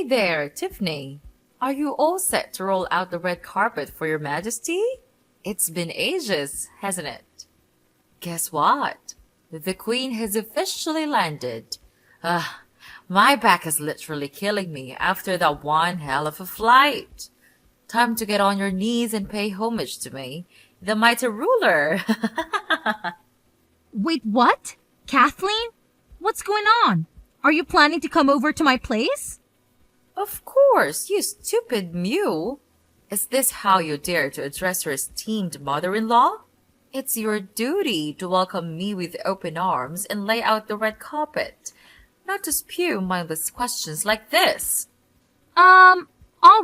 Hey there, Tiffany. Are you all set to roll out the red carpet for your majesty? It's been ages, hasn't it? Guess what? The queen has officially landed. Ah, my back is literally killing me after that one hell of a flight. Time to get on your knees and pay homage to me, the mighty ruler. Wait, what? Kathleen? What's going on? Are you planning to come over to my place? Of course, you stupid mule. Is this how you dare to address your esteemed mother-in-law? It's your duty to welcome me with open arms and lay out the red carpet, not to spew mindless questions like this. All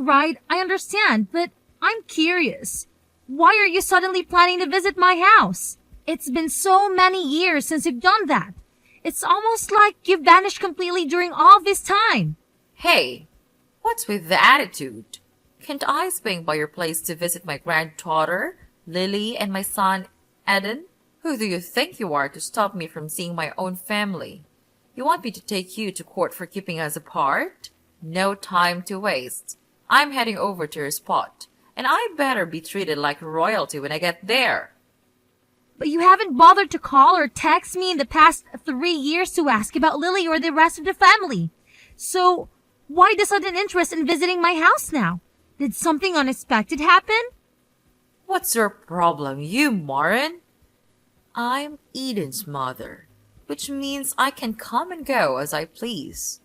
right, I understand, but I'm curious. Why are you suddenly planning to visit my house? It's been so many years since you've done that. It's almost like you've vanished completely during all this time. Hey, what's with the attitude? Can't I swing by your place to visit my granddaughter, Lily, and my son, Eden? Who do you think you are to stop me from seeing my own family? You want me to take you to court for keeping us apart? No time to waste. I'm heading over to your spot, and I better be treated like royalty when I get there. But you haven't bothered to call or text me in the past 3 years to ask about Lily or the rest of the family. So, why the sudden interest in visiting my house now? Did something unexpected happen? What's your problem, you moron? I'm Eden's mother, which means I can come and go as I please.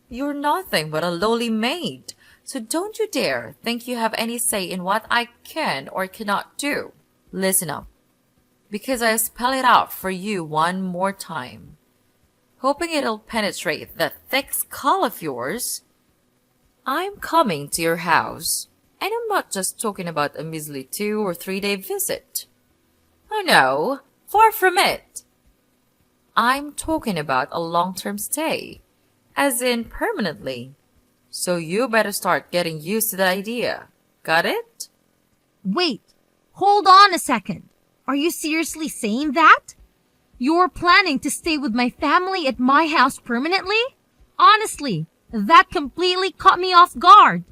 You're nothing but a lowly maid, so don't you dare think you have any say in what I can or cannot do. Listen up, because I spell it out for you one more time, hoping it'll penetrate that thick skull of yours. I'm coming to your house, and I'm not just talking about a measly 2 or 3 day visit. Oh no, far from it. I'm talking about a long-term stay, as in permanently. So you better start getting used to the idea. Got it? Wait, hold on a second. Are you seriously saying that? You're planning to stay with my family at my house permanently? Honestly, that completely caught me off guard.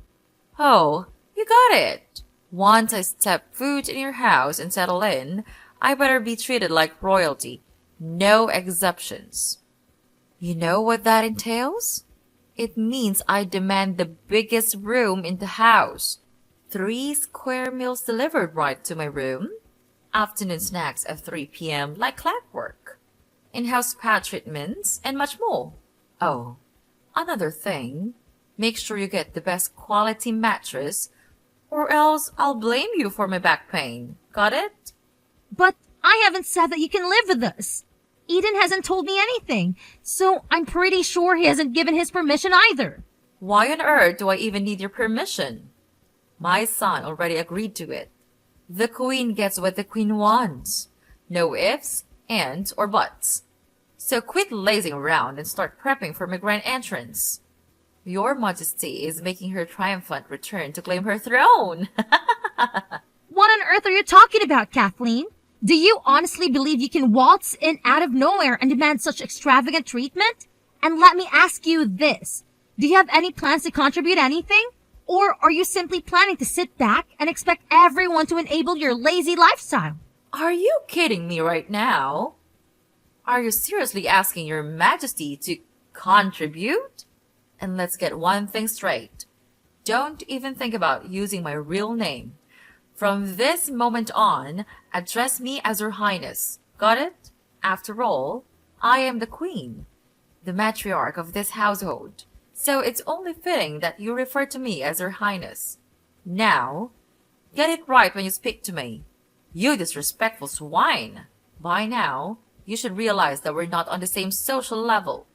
Oh, you got it. Once I step foot in your house and settle in, I better be treated like royalty. No exceptions. You know what that entails? It means I demand the biggest room in the house. 3 square meals delivered right to my room. Afternoon snacks at 3 p.m. like clockwork. In-house spa treatments and much more. Oh, another thing. Make sure you get the best quality mattress, or else I'll blame you for my back pain. Got it? But I haven't said that you can live with us. Eden hasn't told me anything, so I'm pretty sure he hasn't given his permission either. Why on earth do I even need your permission? My son already agreed to it. The queen gets what the queen wants. No ifs, ands, or buts. So quit lazing around and start prepping for my grand entrance. Your Majesty is making her triumphant return to claim her throne. What on earth are you talking about, Kathleen? Do you honestly believe you can waltz in out of nowhere and demand such extravagant treatment? And let me ask you this. Do you have any plans to contribute anything? Or are you simply planning to sit back and expect everyone to enable your lazy lifestyle? Are you kidding me right now? Are you seriously asking your Majesty to contribute? And let's get one thing straight. Don't even think about using my real name. From this moment on, address me as Her Highness. Got it? After all, I am the queen, the matriarch of this household. So it's only fitting that you refer to me as Her Highness. Now, get it right when you speak to me. You disrespectful swine. By now, you should realize that we're not on the same social level.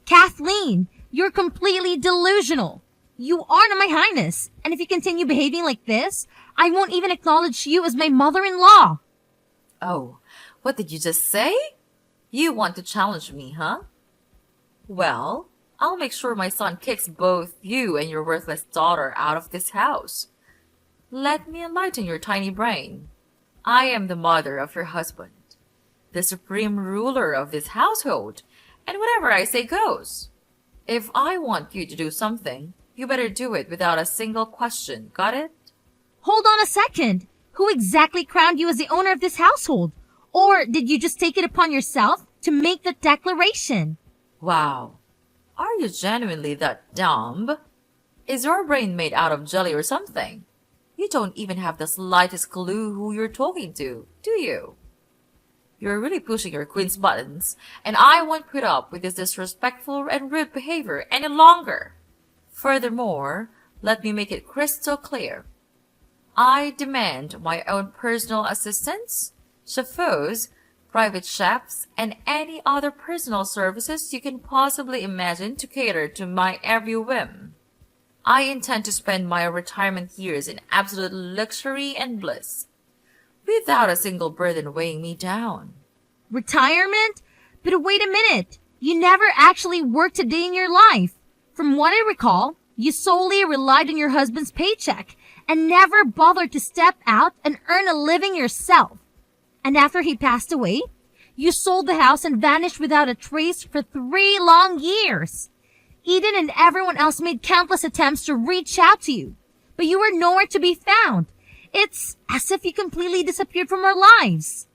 Kathleen, you're completely delusional. You are not my highness, and if you continue behaving like this, I won't even acknowledge you as my mother-in-law. Oh, what did you just say? You want to challenge me, huh? Well, I'll make sure my son kicks both you and your worthless daughter out of this house. Let me enlighten your tiny brain. I am the mother of your husband, the supreme ruler of this household, and whatever I say goes. If I want you to do something, You better do it without a single question. Got it? Hold on a second. Who exactly crowned you as the owner of this household? Or did you just take it upon yourself to make the declaration? Wow. Are you genuinely that dumb? Is your brain made out of jelly or something? You don't even have the slightest clue who you're talking to, do you? You're really pushing your queen's buttons, and I won't put up with this disrespectful and rude behavior any longer. Furthermore, let me make it crystal clear. I demand my own personal assistants, chauffeurs, private chefs, and any other personal services you can possibly imagine to cater to my every whim. I intend to spend my retirement years in absolute luxury and bliss, without a single burden weighing me down. Retirement? But wait a minute. You never actually worked a day in your life. From what I recall, you solely relied on your husband's paycheck and never bothered to step out and earn a living yourself. And after he passed away, you sold the house and vanished without a trace for 3 long years. Eden and everyone else made countless attempts to reach out to you, but you were nowhere to be found. It's as if you completely disappeared from our lives.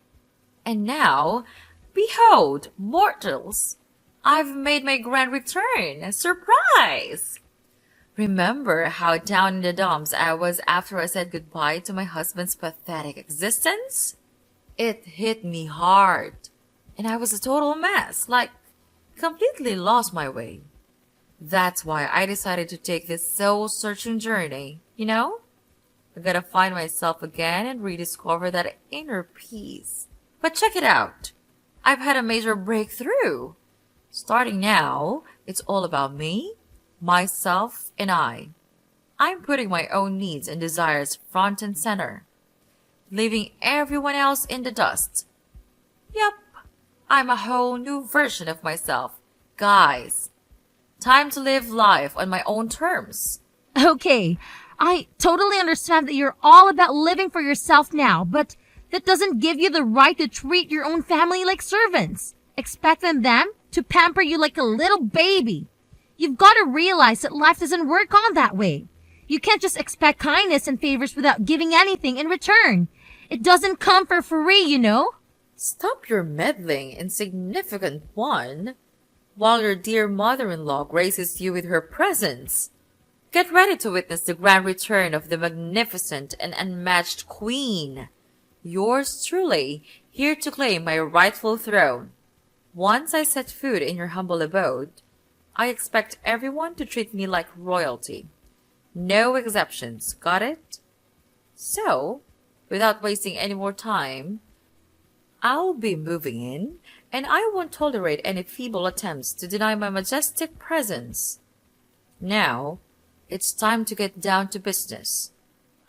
And now, behold, mortals, I've made my grand return. Surprise! Remember how down in the dumps I was after I said goodbye to my husband's pathetic existence? It hit me hard, and I was a total mess, like completely lost my way. That's why I decided to take this soul-searching journey, you know? I gotta find myself again and rediscover that inner peace. But check it out. I've had a major breakthrough. Starting now, it's all about me, myself, and I. I'm putting my own needs and desires front and center, leaving everyone else in the dust. Yep, I'm a whole new version of myself. Guys, time to live life on my own terms. Okay, I totally understand that you're all about living for yourself now, but that doesn't give you the right to treat your own family like servants, expecting them to pamper you like a little baby. You've got to realize that life doesn't work on that way. You can't just expect kindness and favors without giving anything in return. It doesn't come for free, you know? Stop your meddling, insignificant one, while your dear mother-in-law graces you with her presence. Get ready to witness the grand return of the magnificent and unmatched queen. Yours truly, here to claim my rightful throne. Once I set foot in your humble abode, I expect everyone to treat me like royalty. No exceptions, got it? So, without wasting any more time, I'll be moving in, and I won't tolerate any feeble attempts to deny my majestic presence. Now, it's time to get down to business.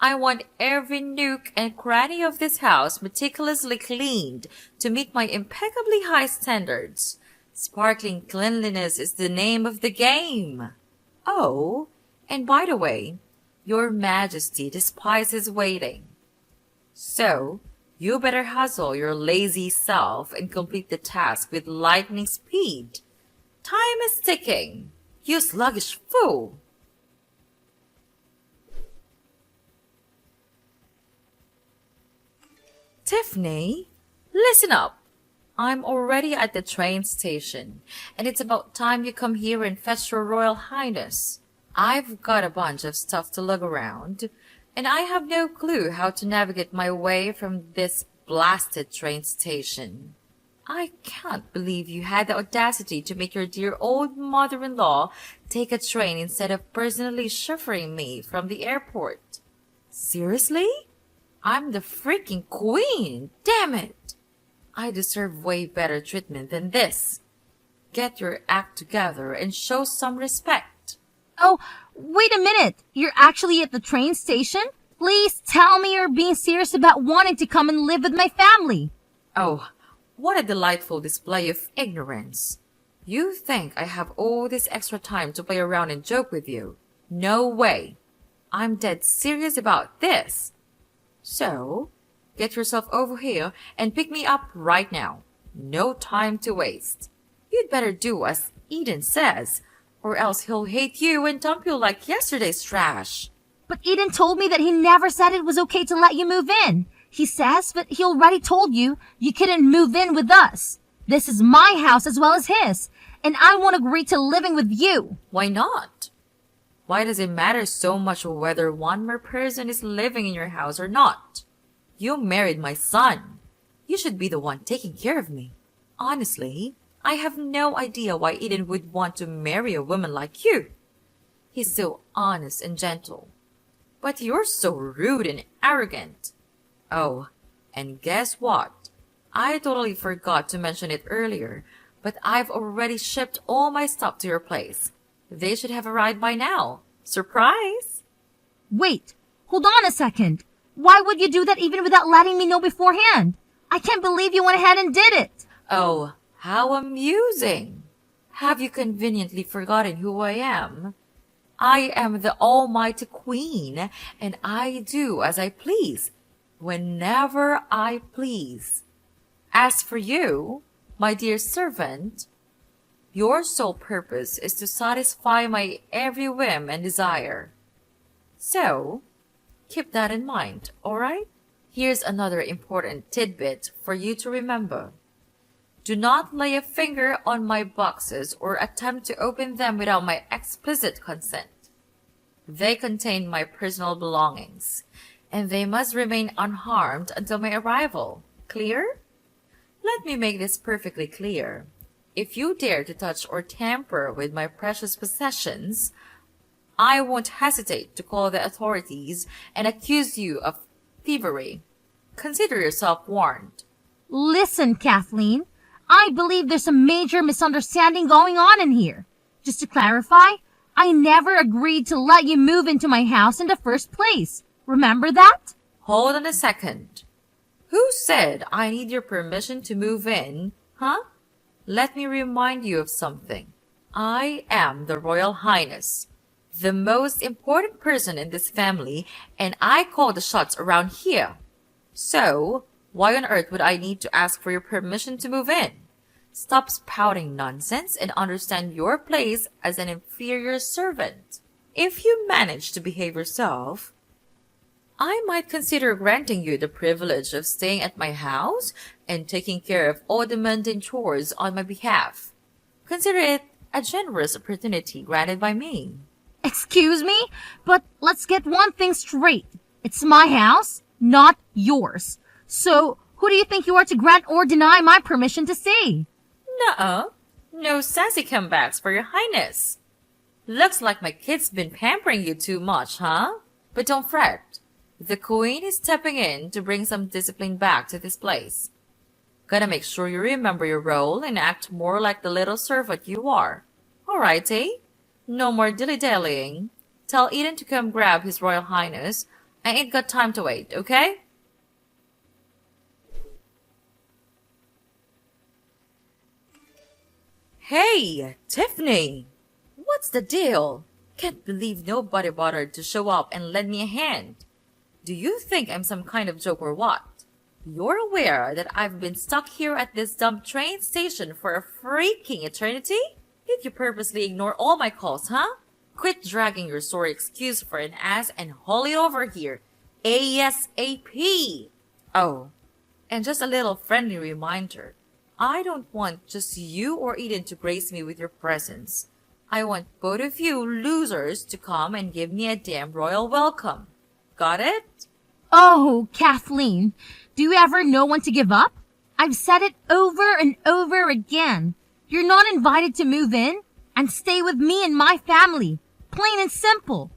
I want every nook and cranny of this house meticulously cleaned to meet my impeccably high standards. Sparkling cleanliness is the name of the game. Oh, and by the way, your Majesty despises waiting. So, you better hustle your lazy self and complete the task with lightning speed. Time is ticking, you sluggish fool. Tiffany, listen up. I'm already at the train station, and it's about time you come here and fetch your Royal Highness. I've got a bunch of stuff to lug around, and I have no clue how to navigate my way from this blasted train station. I can't believe you had the audacity to make your dear old mother-in-law take a train instead of personally chauffeuring me from the airport. Seriously? I'm the freaking queen! Damn it! I deserve way better treatment than this. Get your act together and show some respect. Oh, wait a minute. You're actually at the train station? Please tell me you're being serious about wanting to come and live with my family. Oh, what a delightful display of ignorance. You think I have all this extra time to play around and joke with you? No way. I'm dead serious about this. So, get yourself over here and pick me up right now. No time to waste. You'd better do as Eden says. or else he'll hate you and dump you like yesterday's trash. But Eden told me that he never said it was okay to let you move in. He says that he already told you you couldn't move in with us. This is my house as well as his, and I won't agree to living with you. Why not? Why does it matter so much whether one more person is living in your house or not? You married my son. You should be the one taking care of me. Honestly, I have no idea why Eden would want to marry a woman like you. He's so honest and gentle. But you're so rude and arrogant. Oh, and guess what? I totally forgot to mention it earlier, but I've already shipped all my stuff to your place. They should have arrived by now. Surprise! Wait, hold on a second. Why would you do that even without letting me know beforehand? I can't believe you went ahead and did it. Oh, how amusing. Have you conveniently forgotten who I am? I am the Almighty Queen, and I do as I please, whenever I please. As for you, my dear servant, your sole purpose is to satisfy my every whim and desire. So, keep that in mind, alright? Here's another important tidbit for you to remember. Do not lay a finger on my boxes or attempt to open them without my explicit consent. They contain my personal belongings, and they must remain unharmed until my arrival. Clear? Let me make this perfectly clear. If you dare to touch or tamper with my precious possessions, I won't hesitate to call the authorities and accuse you of thievery. Consider yourself warned. Listen, Kathleen, I believe there's a major misunderstanding going on in here. Just to clarify, I never agreed to let you move into my house in the first place. Remember that? Hold on a second. Who said I need your permission to move in, huh? Let me remind you of something. I am the Royal Highness, the most important person in this family, and I call the shots around here. So, why on earth would I need to ask for your permission to move in? Stop spouting nonsense and understand your place as an inferior servant. If you manage to behave yourself, I might consider granting you the privilege of staying at my house and taking care of all the mundane chores on my behalf. Consider it a generous opportunity granted by me. Excuse me, but let's get one thing straight. It's my house, not yours. So, who do you think you are to grant or deny my permission to stay? Nuh-uh. No sassy comebacks for your highness. Looks like my kid's been pampering you too much, huh? But don't fret. The queen is stepping in to bring some discipline back to this place. Gotta make sure you remember your role and act more like the little servant you are. Alrighty? No more dilly-dallying. Tell Eden to come grab his royal highness. I ain't got time to wait, okay? Hey, Tiffany! What's the deal? Can't believe nobody bothered to show up and lend me a hand. Do you think I'm some kind of joke or what? You're aware that I've been stuck here at this dumb train station for a freaking eternity? Did you purposely ignore all my calls, huh? Quit dragging your sorry excuse for an ass and haul it over here. ASAP! Oh, and just a little friendly reminder. I don't want just you or Eden to grace me with your presence. I want both of you losers to come and give me a damn royal welcome. Got it? Oh, Kathleen, do you ever know when to give up? I've said it over and over again. You're not invited to move in and stay with me and my family. Plain and simple.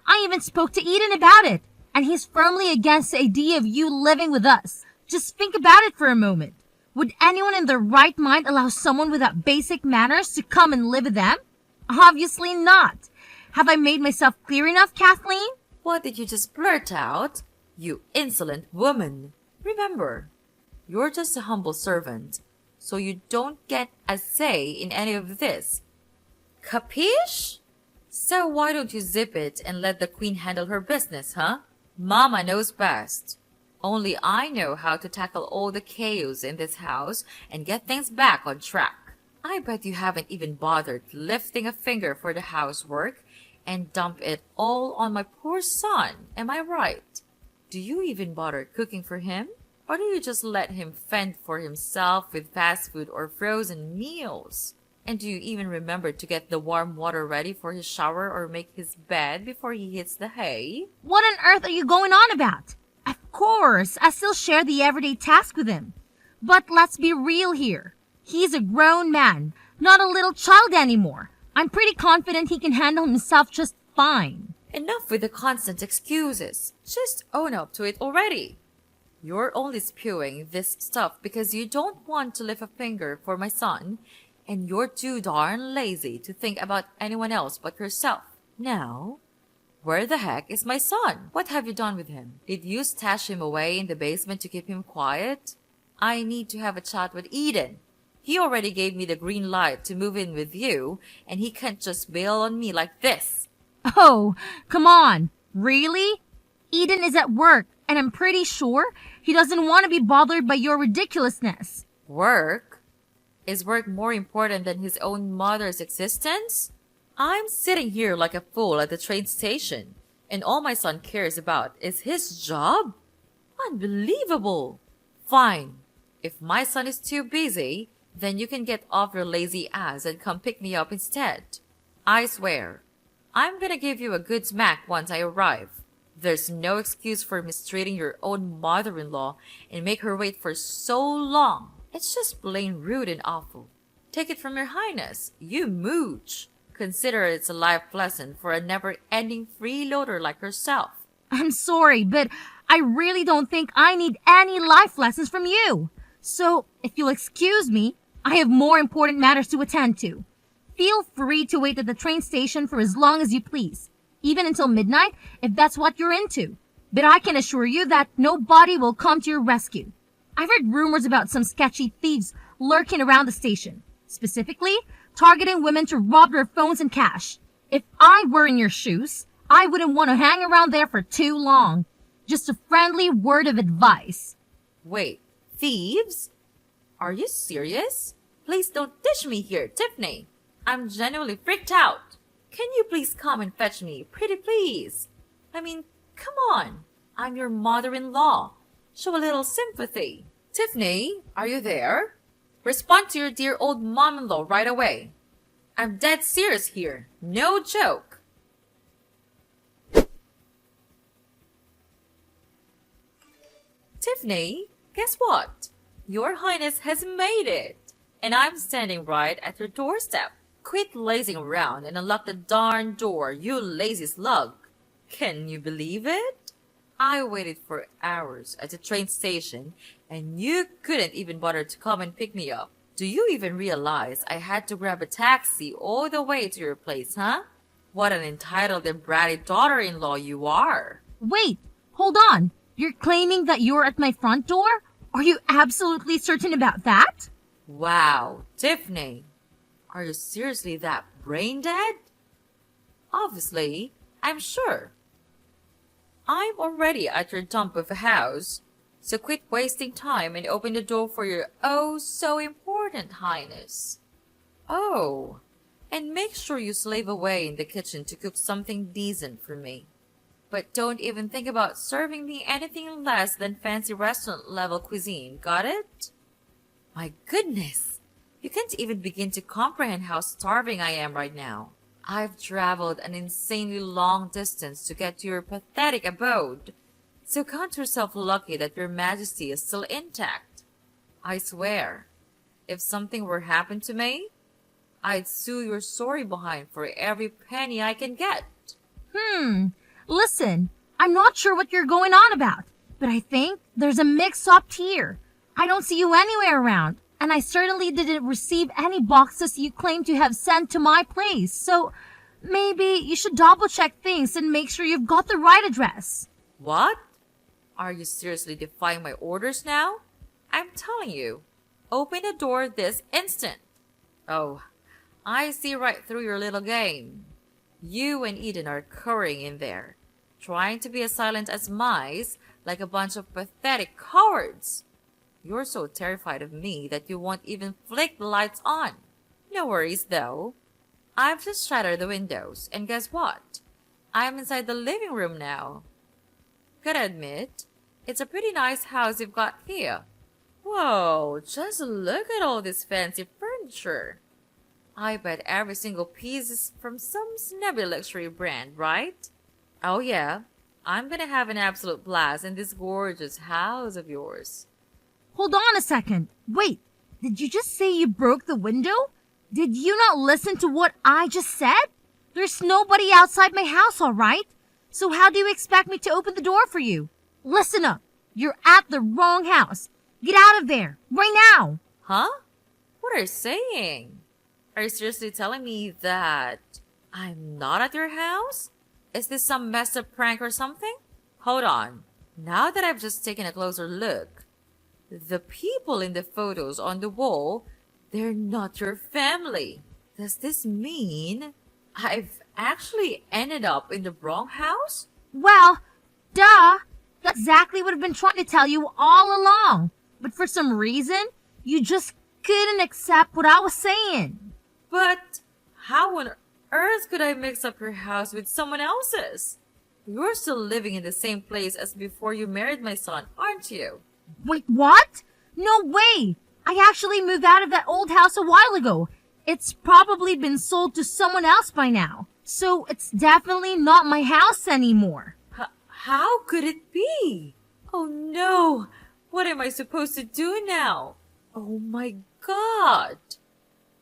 I even spoke to Eden about it, and he's firmly against the idea of you living with us. Just think about it for a moment. Would anyone in their right mind allow someone without basic manners to come and live with them? Obviously not. Have I made myself clear enough, Kathleen? What did you just blurt out? You insolent woman. Remember, you're just a humble servant, so you don't get a say in any of this. Capiche? So why don't you zip it and let the queen handle her business, huh? Mama knows best. Only I know how to tackle all the chaos in this house and get things back on track. I bet you haven't even bothered lifting a finger for the housework and dump it all on my poor son, am I right? Do you even bother cooking for him? Or do you just let him fend for himself with fast food or frozen meals? And do you even remember to get the warm water ready for his shower or make his bed before he hits the hay? What on earth are you going on about? Of course, I still share the everyday task with him. But let's be real here. He's a grown man, not a little child anymore. I'm pretty confident he can handle himself just fine. Enough with the constant excuses. Just own up to it already. You're only spewing this stuff because you don't want to lift a finger for my son, and you're too darn lazy to think about anyone else but yourself. Now, where the heck is my son? What have you done with him? Did you stash him away in the basement to keep him quiet? I need to have a chat with Eden. He already gave me the green light to move in with you, and he can't just bail on me like this. Oh, come on. Really? Eden is at work, and I'm pretty sure he doesn't want to be bothered by your ridiculousness. Work? Is work more important than his own mother's existence? I'm sitting here like a fool at the train station, and all my son cares about is his job? Unbelievable! Fine. If my son is too busy, then you can get off your lazy ass and come pick me up instead. I swear, I'm gonna give you a good smack once I arrive. There's no excuse for mistreating your own mother-in-law and make her wait for so long. It's just plain rude and awful. Take it from your highness, you mooch. Consider it's a life lesson for a never-ending freeloader like yourself. I'm sorry, but I really don't think I need any life lessons from you. So, if you'll excuse me, I have more important matters to attend to. Feel free to wait at the train station for as long as you please, even until midnight if that's what you're into. But I can assure you that nobody will come to your rescue. I've heard rumors about some sketchy thieves lurking around the station, specifically targeting women to rob their phones and cash. If I were in your shoes, I wouldn't want to hang around there for too long. Just a friendly word of advice. Wait, thieves? Are you serious? Please don't dish me here, Tiffany. I'm genuinely freaked out. Can you please come and fetch me, pretty please? I mean, come on. I'm your mother-in-law. Show a little sympathy. Tiffany, are you there? Respond to your dear old mom-in-law right away. I'm dead serious here. No joke. Tiffany, guess what? Your Highness has made it. And I'm standing right at your doorstep. Quit lazing around and unlock the darn door, you lazy slug. Can you believe it? I waited for hours at the train station, and you couldn't even bother to come and pick me up. Do you even realize I had to grab a taxi all the way to your place, huh? What an entitled and bratty daughter-in-law you are. Wait, hold on. You're claiming that you're at my front door? Are you absolutely certain about that? Wow, Tiffany. Are you seriously that brain dead? Obviously, I'm sure. I'm already at your dump of a house, so quit wasting time and open the door for your oh-so-important highness. Oh, and make sure you slave away in the kitchen to cook something decent for me. But don't even think about serving me anything less than fancy restaurant-level cuisine, got it? My goodness, you can't even begin to comprehend how starving I am right now. I've traveled an insanely long distance to get to your pathetic abode, so count yourself lucky that your majesty is still intact. I swear, if something were happen to me, I'd sue your sorry behind for every penny I can get. Listen, I'm not sure what you're going on about, but I think there's a mix-up here. I don't see you anywhere around, and I certainly didn't receive any boxes you claim to have sent to my place, so maybe you should double-check things and make sure you've got the right address. What? Are you seriously defying my orders now? I'm telling you, open the door this instant. Oh, I see right through your little game. You and Eden are currying in there, trying to be as silent as mice, like a bunch of pathetic cowards. You're so terrified of me that you won't even flick the lights on. No worries, though. I've just shattered the windows, and guess what? I'm inside the living room now. Gotta admit, it's a pretty nice house you've got here. Whoa, just look at all this fancy furniture. I bet every single piece is from some snobby luxury brand, right? Oh yeah, I'm gonna have an absolute blast in this gorgeous house of yours. Hold on a second. Wait, did you just say you broke the window? Did you not listen to what I just said? There's nobody outside my house, all right? So how do you expect me to open the door for you? Listen up. You're at the wrong house. Get out of there, right now. Huh? What are you saying? Are you seriously telling me that I'm not at your house? Is this some messed up prank or something? Hold on. Now that I've just taken a closer look, the people in the photos on the wall, they're not your family. Does this mean I've actually ended up in the wrong house? Well, duh. That's exactly what I've been trying to tell you all along. But for some reason, you just couldn't accept what I was saying. But how on earth could I mix up your house with someone else's? You're still living in the same place as before you married my son, aren't you? Wait, what? No way! I actually moved out of that old house a while ago. It's probably been sold to someone else by now. So it's definitely not my house anymore. How could it be? Oh no! What am I supposed to do now? Oh my god!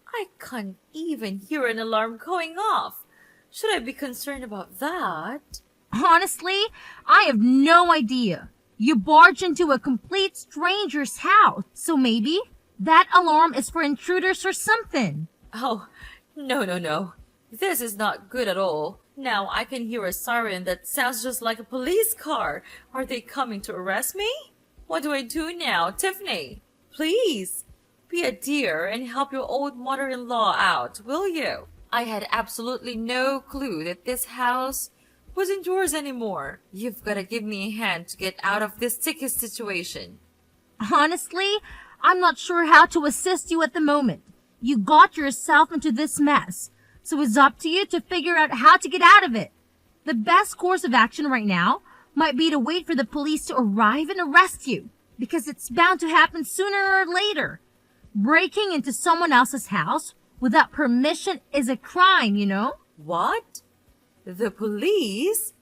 I can't even hear an alarm going off. Should I be concerned about that? Honestly, I have no idea. You barged into a complete stranger's house, so maybe that alarm is for intruders or something. Oh, no. This is not good at all. Now I can hear a siren that sounds just like a police car. Are they coming to arrest me? What do I do now, Tiffany? Please, be a dear and help your old mother-in-law out, will you? I had absolutely no clue that this house wasn't yours anymore. You've got to give me a hand to get out of this sticky situation. Honestly, I'm not sure how to assist you at the moment. You got yourself into this mess, so it's up to you to figure out how to get out of it. The best course of action right now might be to wait for the police to arrive and arrest you, because it's bound to happen sooner or later. Breaking into someone else's house without permission is a crime, you know? What? The police?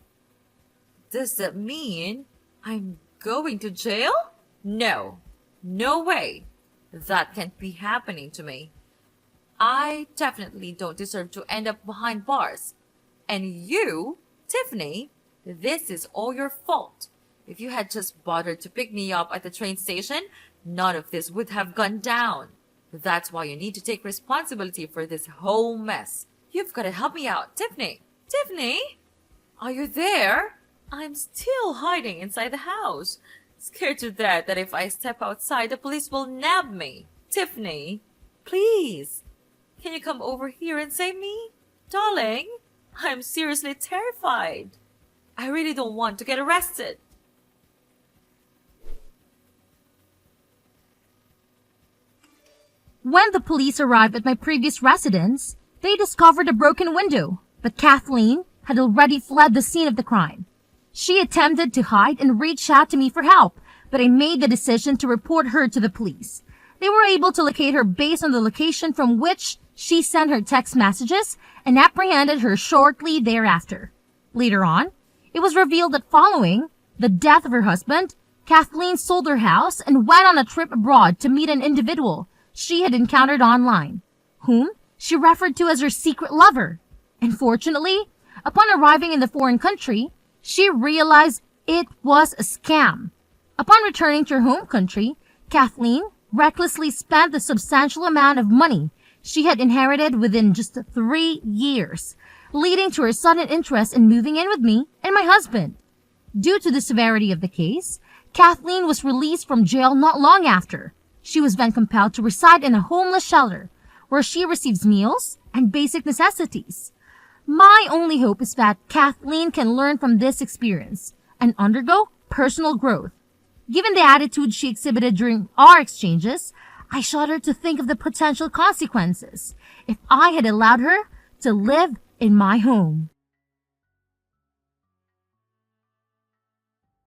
Does that mean I'm going to jail? No. No way. That can't be happening to me. I definitely don't deserve to end up behind bars. And you, Tiffany, this is all your fault. If you had just bothered to pick me up at the train station, none of this would have gone down. That's why you need to take responsibility for this whole mess. You've got to help me out, Tiffany. Tiffany? Are you there? I'm still hiding inside the house. Scared to death that if I step outside, the police will nab me. Tiffany, please. Can you come over here and save me? Darling, I'm seriously terrified. I really don't want to get arrested. When the police arrived at my previous residence, they discovered a broken window, but Kathleen had already fled the scene of the crime. She attempted to hide and reach out to me for help, but I made the decision to report her to the police. They were able to locate her based on the location from which she sent her text messages and apprehended her shortly thereafter. Later on, it was revealed that following the death of her husband, Kathleen sold her house and went on a trip abroad to meet an individual she had encountered online, whom she referred to as her secret lover. Unfortunately, upon arriving in the foreign country, she realized it was a scam. Upon returning to her home country, Kathleen recklessly spent the substantial amount of money she had inherited within just 3 years, leading to her sudden interest in moving in with me and my husband. Due to the severity of the case, Kathleen was released from jail not long after. She was then compelled to reside in a homeless shelter where she receives meals and basic necessities. My only hope is that Kathleen can learn from this experience and undergo personal growth. Given the attitude she exhibited during our exchanges, I shudder to think of the potential consequences if I had allowed her to live in my home.